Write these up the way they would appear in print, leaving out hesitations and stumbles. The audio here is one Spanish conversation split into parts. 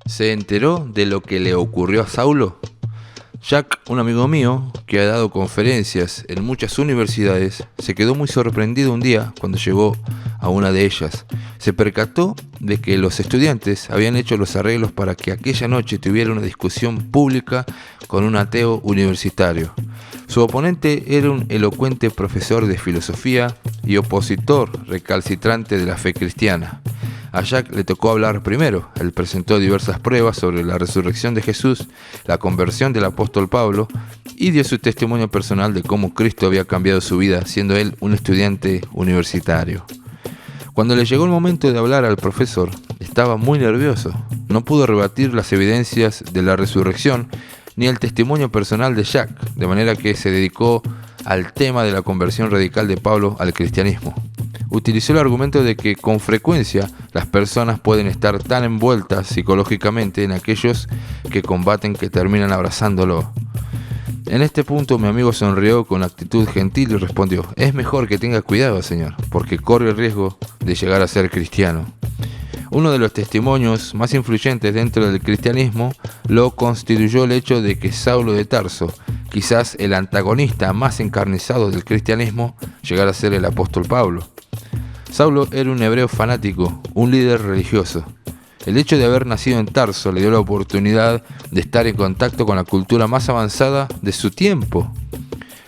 ¿Se enteró de lo que le ocurrió a Saulo? Jack, un amigo mío que ha dado conferencias en muchas universidades, se quedó muy sorprendido un día cuando llegó a una de ellas. Se percató de que los estudiantes habían hecho los arreglos para que aquella noche tuviera una discusión pública con un ateo universitario. Su oponente era un elocuente profesor de filosofía y opositor recalcitrante de la fe cristiana. A Jack le tocó hablar primero. Él presentó diversas pruebas sobre la resurrección de Jesús, la conversión del apóstol Pablo y dio su testimonio personal de cómo Cristo había cambiado su vida, siendo él un estudiante universitario. Cuando le llegó el momento de hablar al profesor, estaba muy nervioso. No pudo rebatir las evidencias de la resurrección ni el testimonio personal de Jack, de manera que se dedicó al tema de la conversión radical de Pablo al cristianismo. Utilizó el argumento de que con frecuencia las personas pueden estar tan envueltas psicológicamente en aquellos que combaten que terminan abrazándolo. En este punto mi amigo sonrió con actitud gentil y respondió: «Es mejor que tenga cuidado, señor, porque corre el riesgo de llegar a ser cristiano». Uno de los testimonios más influyentes dentro del cristianismo lo constituyó el hecho de que Saulo de Tarso, quizás el antagonista más encarnizado del cristianismo, llegara a ser el apóstol Pablo. Saulo era un hebreo fanático, un líder religioso. El hecho de haber nacido en Tarso le dio la oportunidad de estar en contacto con la cultura más avanzada de su tiempo.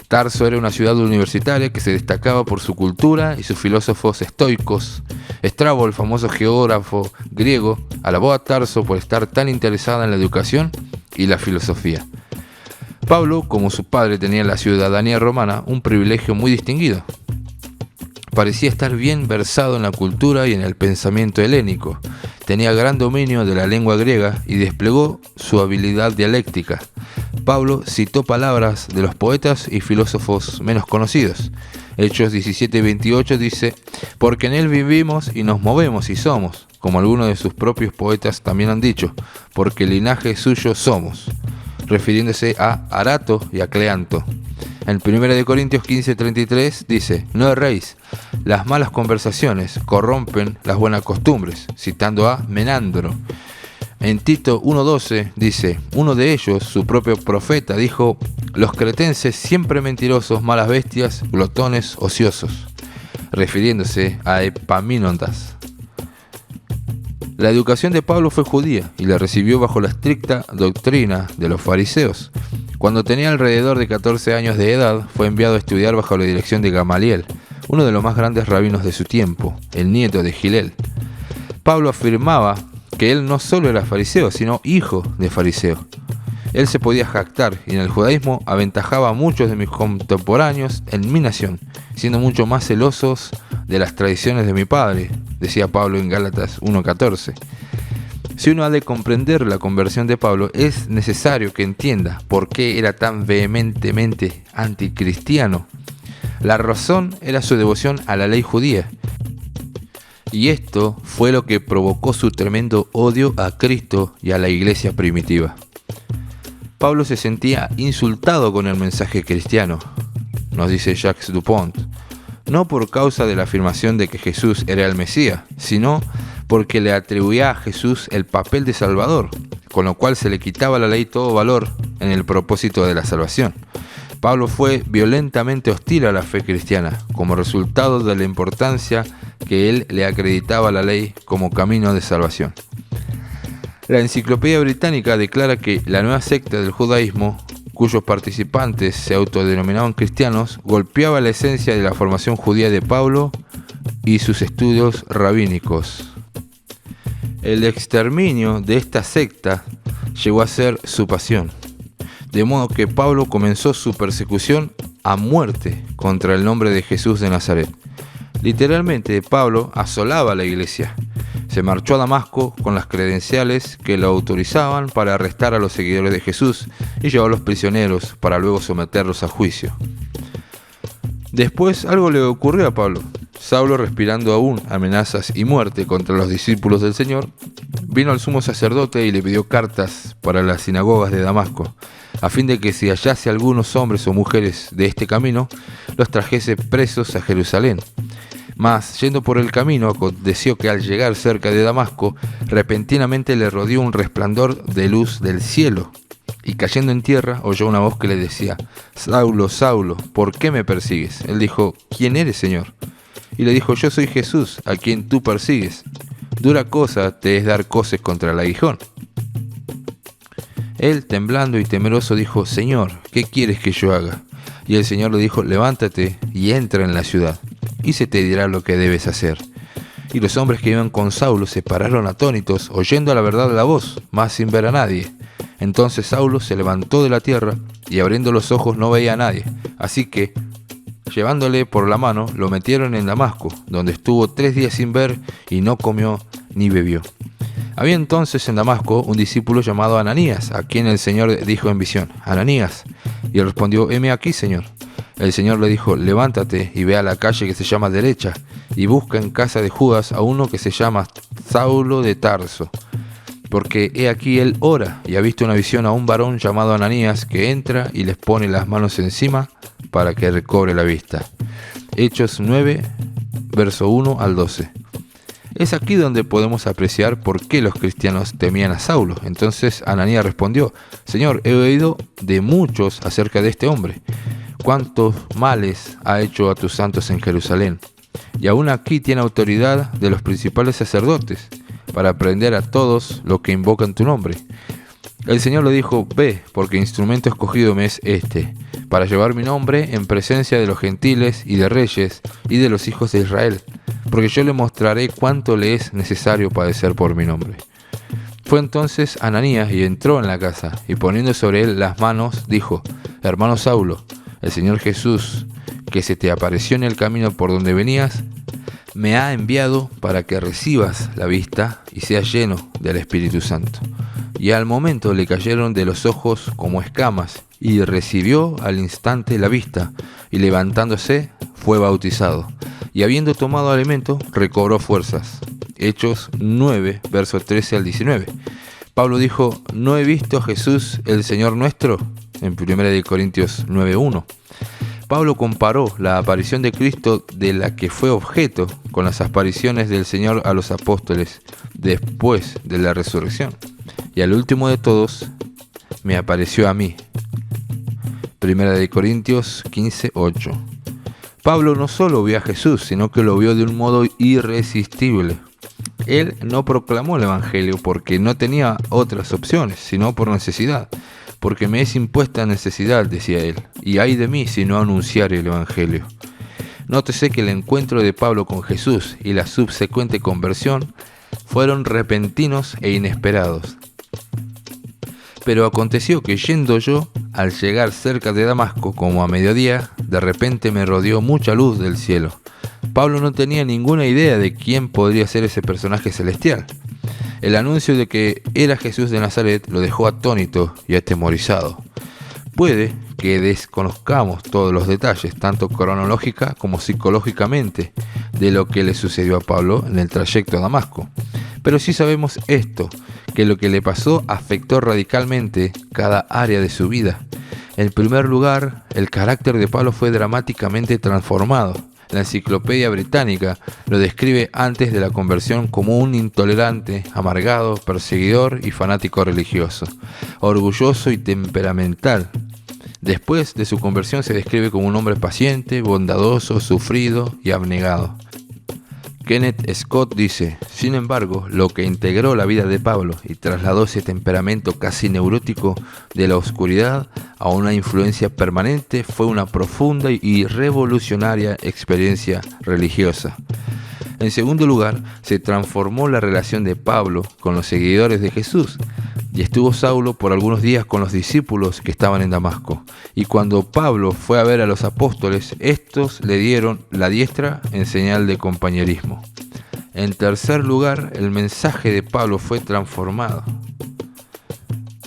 Tarso era una ciudad universitaria que se destacaba por su cultura y sus filósofos estoicos. Estrabo, el famoso geógrafo griego, alabó a Tarso por estar tan interesada en la educación y la filosofía. Pablo, como su padre tenía la ciudadanía romana, un privilegio muy distinguido. Parecía estar bien versado en la cultura y en el pensamiento helénico. Tenía gran dominio de la lengua griega y desplegó su habilidad dialéctica. Pablo citó palabras de los poetas y filósofos menos conocidos. Hechos 17:28 dice: «Porque en él vivimos y nos movemos y somos», como algunos de sus propios poetas también han dicho, «porque linaje suyo somos», refiriéndose a Arato y a Cleanto. En 1 Corintios 15:33 dice: «No erréis, las malas conversaciones corrompen las buenas costumbres», citando a Menandro. En Tito 1:12 dice: «Uno de ellos, su propio profeta, dijo: los cretenses siempre mentirosos, malas bestias, glotones, ociosos», refiriéndose a Epaminondas. La educación de Pablo fue judía y la recibió bajo la estricta doctrina de los fariseos. Cuando tenía alrededor de 14 años de edad, fue enviado a estudiar bajo la dirección de Gamaliel, uno de los más grandes rabinos de su tiempo, el nieto de Gilel. Pablo afirmaba que él no solo era fariseo, sino hijo de fariseo. Él se podía jactar y en el judaísmo aventajaba a muchos de mis contemporáneos en mi nación, siendo mucho más celosos de las tradiciones de mi padre, decía Pablo en Gálatas 1:14. Si uno ha de comprender la conversión de Pablo, es necesario que entienda por qué era tan vehementemente anticristiano. La razón era su devoción a la ley judía. Y esto fue lo que provocó su tremendo odio a Cristo y a la iglesia primitiva. Pablo se sentía insultado con el mensaje cristiano, nos dice Jacques Dupont, no por causa de la afirmación de que Jesús era el Mesías, sino porque le atribuía a Jesús el papel de Salvador, con lo cual se le quitaba a la ley todo valor en el propósito de la salvación. Pablo fue violentamente hostil a la fe cristiana, como resultado de la importancia que él le acreditaba a la ley como camino de salvación. La Enciclopedia Británica declara que la nueva secta del judaísmo, cuyos participantes se autodenominaban cristianos, golpeaba la esencia de la formación judía de Pablo y sus estudios rabínicos. El exterminio de esta secta llegó a ser su pasión, de modo que Pablo comenzó su persecución a muerte contra el nombre de Jesús de Nazaret. Literalmente, Pablo asolaba la iglesia. Se marchó a Damasco con las credenciales que lo autorizaban para arrestar a los seguidores de Jesús y llevarlos prisioneros para luego someterlos a juicio. Después algo le ocurrió a Pablo. Saulo, respirando aún amenazas y muerte contra los discípulos del Señor, vino al sumo sacerdote y le pidió cartas para las sinagogas de Damasco, a fin de que si hallase algunos hombres o mujeres de este camino, los trajese presos a Jerusalén. Mas, yendo por el camino, aconteció que al llegar cerca de Damasco, repentinamente le rodeó un resplandor de luz del cielo. Y cayendo en tierra, oyó una voz que le decía: Saulo, Saulo, ¿por qué me persigues? Él dijo: ¿Quién eres, Señor? Y le dijo: Yo soy Jesús, a quien tú persigues. Dura cosa te es dar coces contra el aguijón. Él, temblando y temeroso, dijo: Señor, ¿qué quieres que yo haga? Y el Señor le dijo: Levántate y entra en la ciudad, y se te dirá lo que debes hacer. Y los hombres que iban con Saulo se pararon atónitos, oyendo a la verdad la voz, mas sin ver a nadie. Entonces Saulo se levantó de la tierra, y abriendo los ojos no veía a nadie. Así que, llevándole por la mano, lo metieron en Damasco, donde estuvo 3 días sin ver, y no comió ni bebió. Había entonces en Damasco un discípulo llamado Ananías, a quien el Señor dijo en visión: Ananías. Y él respondió: heme aquí, Señor. El Señor le dijo: levántate y ve a la calle que se llama Derecha, y busca en casa de Judas a uno que se llama Saulo de Tarso. Porque he aquí él ora, y ha visto una visión a un varón llamado Ananías, que entra y les pone las manos encima para que recobre la vista. Hechos 9, verso 1 al 12. Es aquí donde podemos apreciar por qué los cristianos temían a Saulo. Entonces Ananías respondió: Señor, he oído de muchos acerca de este hombre, cuántos males ha hecho a tus santos en Jerusalén, y aún aquí tiene autoridad de los principales sacerdotes, para prender a todos los que invocan tu nombre. El Señor le dijo: ve, porque instrumento escogido me es este, para llevar mi nombre en presencia de los gentiles y de reyes y de los hijos de Israel, porque yo le mostraré cuánto le es necesario padecer por mi nombre. Fue entonces Ananías y entró en la casa, y poniendo sobre él las manos, dijo: Hermano Saulo, el Señor Jesús, que se te apareció en el camino por donde venías, me ha enviado para que recibas la vista y seas lleno del Espíritu Santo. Y al momento le cayeron de los ojos como escamas, y recibió al instante la vista, y levantándose fue bautizado, y habiendo tomado alimento recobró fuerzas. Hechos 9, versos 13 al 19. Pablo dijo: ¿no he visto a Jesús el Señor nuestro? En 1 Corintios 9:1. Pablo comparó la aparición de Cristo, de la que fue objeto, con las apariciones del Señor a los apóstoles después de la resurrección. Y al último de todos, me apareció a mí. 1 Corintios 15:8. Pablo no solo vio a Jesús, sino que lo vio de un modo irresistible. Él no proclamó el Evangelio porque no tenía otras opciones, sino por necesidad. Porque me es impuesta necesidad, decía él, y ay de mí si no anunciare el Evangelio. Nótese que el encuentro de Pablo con Jesús y la subsecuente conversión fueron repentinos e inesperados. Pero aconteció que yendo yo, al llegar cerca de Damasco, como a mediodía, de repente me rodeó mucha luz del cielo. Pablo no tenía ninguna idea de quién podría ser ese personaje celestial. El anuncio de que era Jesús de Nazaret lo dejó atónito y atemorizado. Puede que desconozcamos todos los detalles, tanto cronológica como psicológicamente, de lo que le sucedió a Pablo en el trayecto a Damasco. Pero sí sabemos esto, que lo que le pasó afectó radicalmente cada área de su vida. En primer lugar, el carácter de Pablo fue dramáticamente transformado. La Enciclopedia Británica lo describe antes de la conversión como un intolerante, amargado, perseguidor y fanático religioso, orgulloso y temperamental. Después de su conversión se describe como un hombre paciente, bondadoso, sufrido y abnegado. Kenneth Scott dice: sin embargo, lo que integró la vida de Pablo y trasladó ese temperamento casi neurótico de la oscuridad a una influencia permanente fue una profunda y revolucionaria experiencia religiosa. En segundo lugar, se transformó la relación de Pablo con los seguidores de Jesús, y estuvo Saulo por algunos días con los discípulos que estaban en Damasco. Y cuando Pablo fue a ver a los apóstoles, estos le dieron la diestra en señal de compañerismo. En tercer lugar, el mensaje de Pablo fue transformado.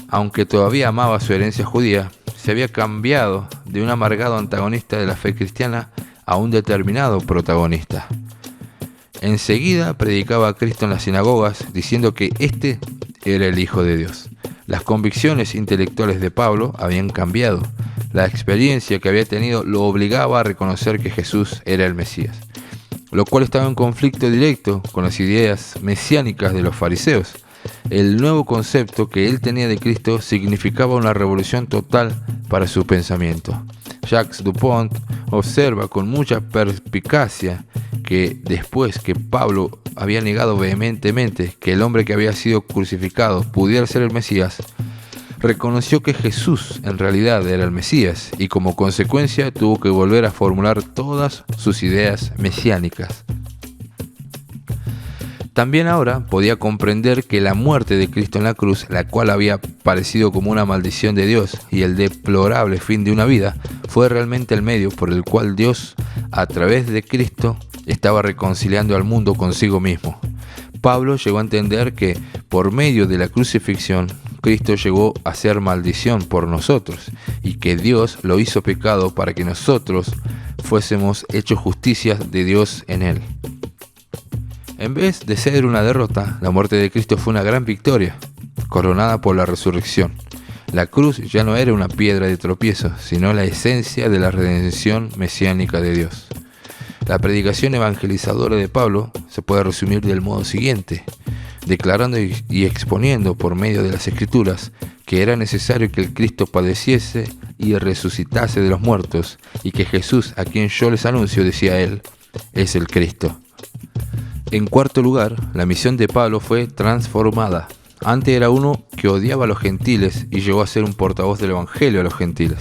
Aunque todavía amaba su herencia judía, se había cambiado de un amargado antagonista de la fe cristiana a un determinado protagonista. Enseguida predicaba a Cristo en las sinagogas, diciendo que éste era el Hijo de Dios. Las convicciones intelectuales de Pablo habían cambiado. La experiencia que había tenido lo obligaba a reconocer que Jesús era el Mesías. lo cual estaba en conflicto directo con las ideas mesiánicas de los fariseos. El nuevo concepto que él tenía de Cristo significaba una revolución total para su pensamiento. Jacques Dupont observa con mucha perspicacia que después que Pablo había negado vehementemente que el hombre que había sido crucificado pudiera ser el Mesías, reconoció que Jesús en realidad era el Mesías y como consecuencia tuvo que volver a formular todas sus ideas mesiánicas. También ahora podía comprender que la muerte de Cristo en la cruz, la cual había parecido como una maldición de Dios y el deplorable fin de una vida, fue realmente el medio por el cual Dios, a través de Cristo, estaba reconciliando al mundo consigo mismo. Pablo llegó a entender que, por medio de la crucifixión, Cristo llegó a ser maldición por nosotros y que Dios lo hizo pecado para que nosotros fuésemos hechos justicia de Dios en él. En vez de ser una derrota, la muerte de Cristo fue una gran victoria, coronada por la resurrección. La cruz ya no era una piedra de tropiezo, sino la esencia de la redención mesiánica de Dios. La predicación evangelizadora de Pablo se puede resumir del modo siguiente: declarando y exponiendo por medio de las Escrituras que era necesario que el Cristo padeciese y resucitase de los muertos, y que Jesús, a quien yo les anuncio, decía él, es el Cristo. En cuarto lugar, la misión de Pablo fue transformada. Antes era uno que odiaba a los gentiles y llegó a ser un portavoz del evangelio a los gentiles.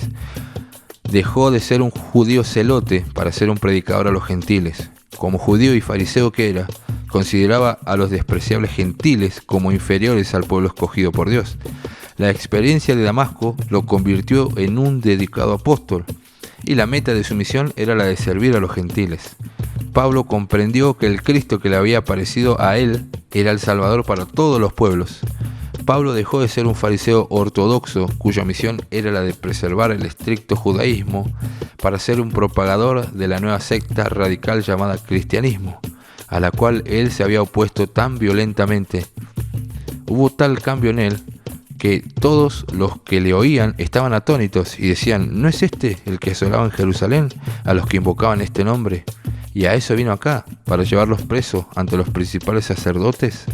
Dejó de ser un judío celote para ser un predicador a los gentiles. Como judío y fariseo que era, consideraba a los despreciables gentiles como inferiores al pueblo escogido por Dios. La experiencia de Damasco lo convirtió en un dedicado apóstol, y la meta de su misión era la de servir a los gentiles. Pablo comprendió que el Cristo que le había aparecido a él era el Salvador para todos los pueblos. Pablo dejó de ser un fariseo ortodoxo cuya misión era la de preservar el estricto judaísmo para ser un propagador de la nueva secta radical llamada cristianismo, a la cual él se había opuesto tan violentamente. Hubo tal cambio en él que todos los que le oían estaban atónitos y decían: ¿no es este el que asolaba en Jerusalén a los que invocaban este nombre? ¿Y a eso vino acá, para llevarlos presos ante los principales sacerdotes?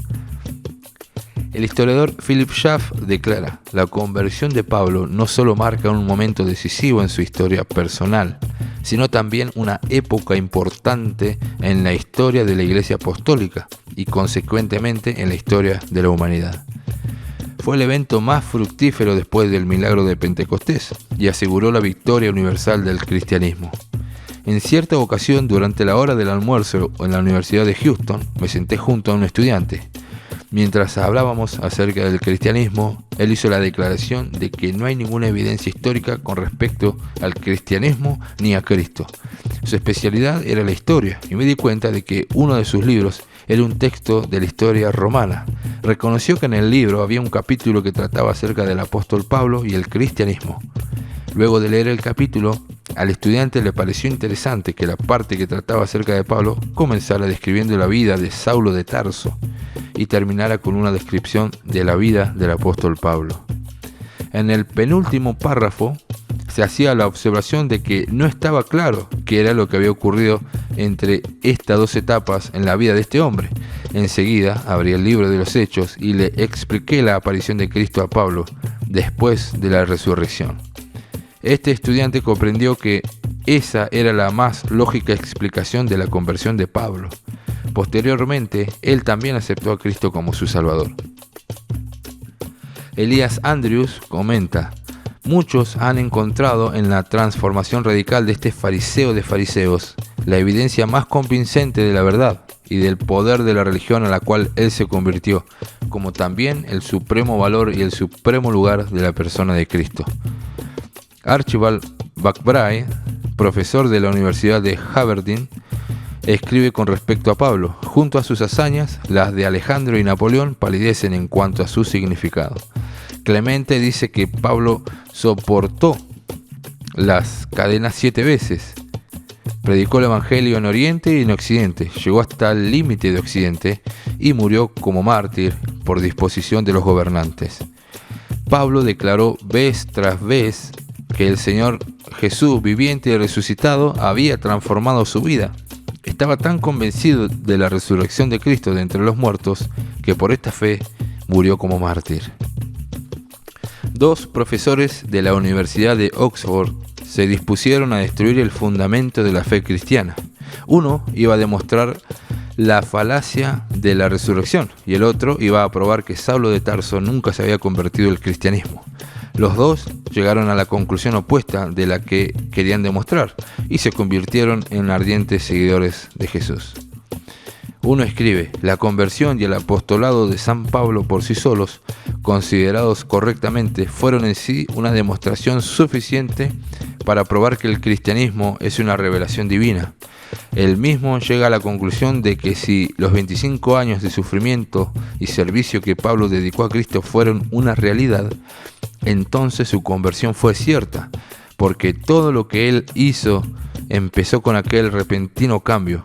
El historiador Philip Schaff declara: la conversión de Pablo no solo marca un momento decisivo en su historia personal, sino también una época importante en la historia de la Iglesia Apostólica y consecuentemente en la historia de la humanidad. Fue el evento más fructífero después del milagro de Pentecostés y aseguró la victoria universal del cristianismo. En cierta ocasión, durante la hora del almuerzo en la Universidad de Houston, me senté junto a un estudiante. Mientras hablábamos acerca del cristianismo, él hizo la declaración de que no hay ninguna evidencia histórica con respecto al cristianismo ni a Cristo. Su especialidad era la historia, y me di cuenta de que uno de sus libros era un texto de la historia romana. Reconoció que en el libro había un capítulo que trataba acerca del apóstol Pablo y el cristianismo. Luego de leer el capítulo, al estudiante le pareció interesante que la parte que trataba acerca de Pablo comenzara describiendo la vida de Saulo de Tarso y terminara con una descripción de la vida del apóstol Pablo. En el penúltimo párrafo se hacía la observación de que no estaba claro qué era lo que había ocurrido entre estas dos etapas en la vida de este hombre. Enseguida abrí el libro de los Hechos y le expliqué la aparición de Cristo a Pablo después de la resurrección. Este estudiante comprendió que esa era la más lógica explicación de la conversión de Pablo. Posteriormente, él también aceptó a Cristo como su Salvador. Elias Andrews comenta: muchos han encontrado en la transformación radical de este fariseo de fariseos la evidencia más convincente de la verdad y del poder de la religión a la cual él se convirtió, como también el supremo valor y el supremo lugar de la persona de Cristo. Archibald MacBride, profesor de la Universidad de Aberdeen, escribe con respecto a Pablo: junto a sus hazañas, las de Alejandro y Napoleón palidecen en cuanto a su significado. Clemente dice que Pablo soportó las cadenas 7 veces, predicó el Evangelio en Oriente y en Occidente, llegó hasta el límite de Occidente y murió como mártir por disposición de los gobernantes. Pablo declaró vez tras vez que el Señor Jesús, viviente y resucitado, había transformado su vida. estaba tan convencido de la resurrección de Cristo de entre los muertos que por esta fe murió como mártir. Dos profesores de la Universidad de Oxford se dispusieron a destruir el fundamento de la fe cristiana. Uno iba a demostrar la falacia de la resurrección y el otro iba a probar que Saulo de Tarso nunca se había convertido al cristianismo. Los dos llegaron a la conclusión opuesta de la que querían demostrar y se convirtieron en ardientes seguidores de Jesús. Uno escribe: la conversión y el apostolado de San Pablo por sí solos, considerados correctamente, fueron en sí una demostración suficiente para probar que el cristianismo es una revelación divina. Él mismo llega a la conclusión de que si los 25 años de sufrimiento y servicio que Pablo dedicó a Cristo fueron una realidad, entonces su conversión fue cierta, porque todo lo que él hizo empezó con aquel repentino cambio.